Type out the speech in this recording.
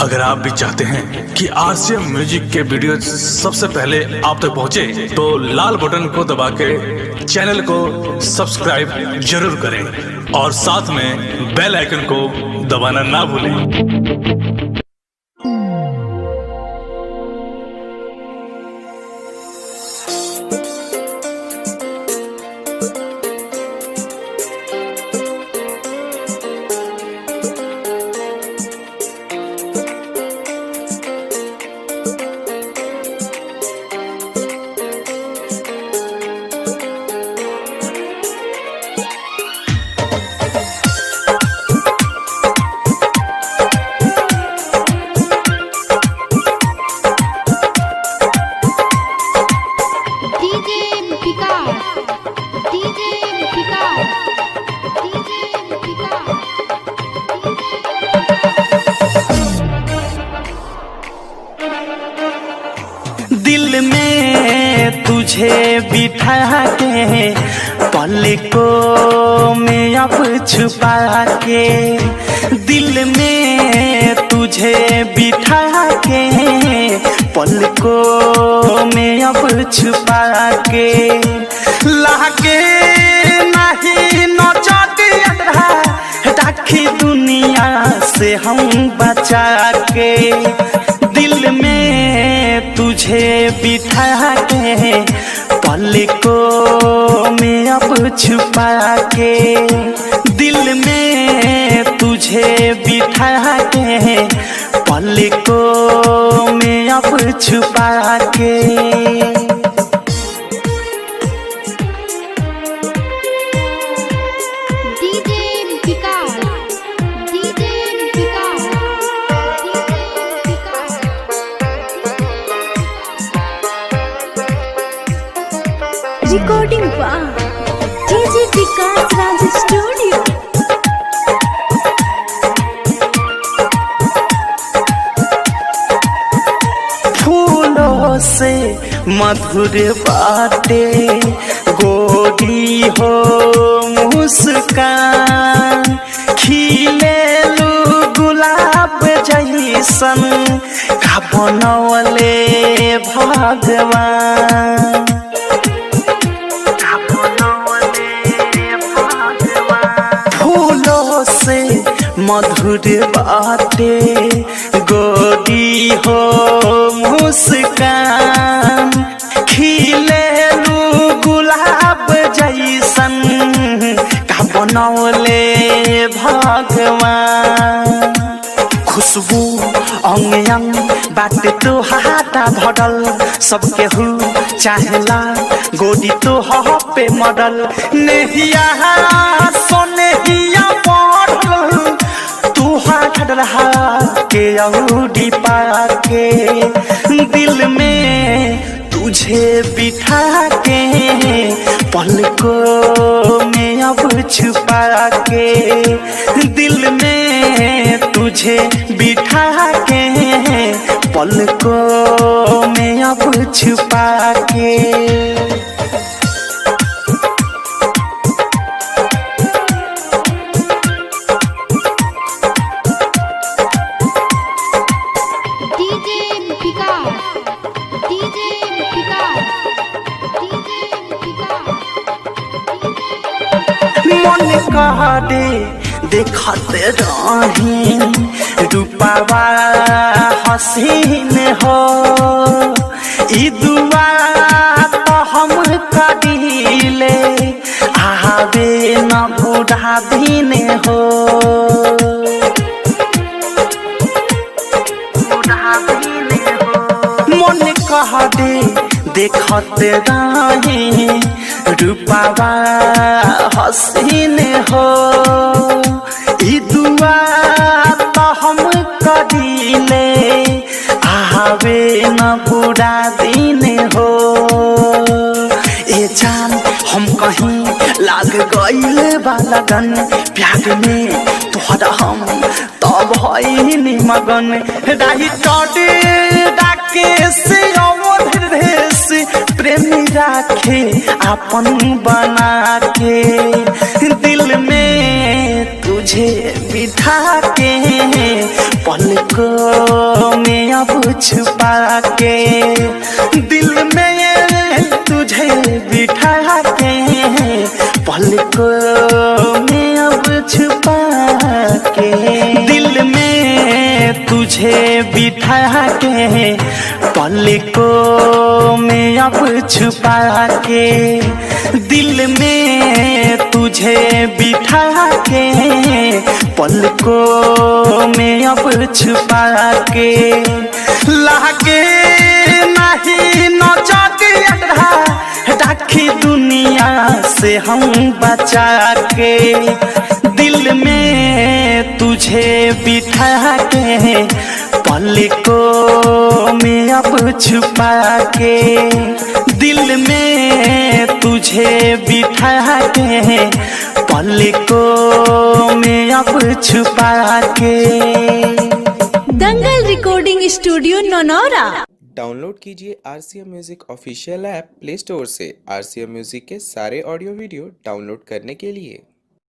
अगर आप भी चाहते हैं कि आरसीएम म्यूजिक के वीडियो सबसे पहले आप तक पहुंचे, तो लाल बटन को दबा के चैनल को सब्सक्राइब जरूर करें और साथ में बेल आइकन को दबाना ना भूलें। दिल में तुझे बिठा के पलकों में अब छुपा के, दिल में तुझे बिठा के पलकों में अब छुपा के, लागे नहीं नजर राखी दुनिया से हम बचा के, दिल में तुझे बिठा के पलकों में अब छुपा के, दिल में तुझे बिठा के पलकों में अब छुपा के। रिकॉर्डिंग डीजे विकास राज स्टूडियो। फूलों से मधुर बातें गोरी हो मुस्कान, खिले गुलाब जैसन का बनौले भगवान, से मधुर बातें गोरी हो मुस्कान, खिले गुलाब जैसन का बनौले भगवान, खुशबू अंग अंग बात तो हाथा भरल, सबके हु चाहेला गोरी तो पे मरल, नेहिया सोनेहिया रहा के औडी पाके, दिल में तुझे बिठा के पलकों में अब छुपा के, दिल में तुझे बिठा के पलकों में अब छुपा के। मन कहरे देखते रही रूपावा हसीन हो, ई दुआ तो हम करीले आवे न बुढ़ा दिन हो, मन कहरे देखते रही रूपावा हसीन हो, ई दुआ तो हम करीले आवे न बुरा दिन हो, ए जान हम कहीं लाग गईल बा लगन, प्यार में तोहरा हम तब भइनी मगन, राही टोटे डाके से प्रेमी राखे अपन बना के, दिल में तुझे तुझे बिठा के पलकों में अब छुपा के, दिल में तुझे बिठा के पलकों में अब छुपा के, दिल में तुझे बिठा के पलकों में अब छुपा के, दिल में तुझे बिठा के पलकों में अब छुपा के, लागे नहीं नजरिया राखी दुनिया से हम बचा के, दिल में तुझे बिठा के पलकों में अब छुपा के, दिल में तुझे बिठा के पलकों में अब छुपा के। दंगल रिकॉर्डिंग स्टूडियो नौनौरा। डाउनलोड कीजिए RCM music official app play store से। RCM म्यूजिक के सारे ऑडियो वीडियो डाउनलोड करने के लिए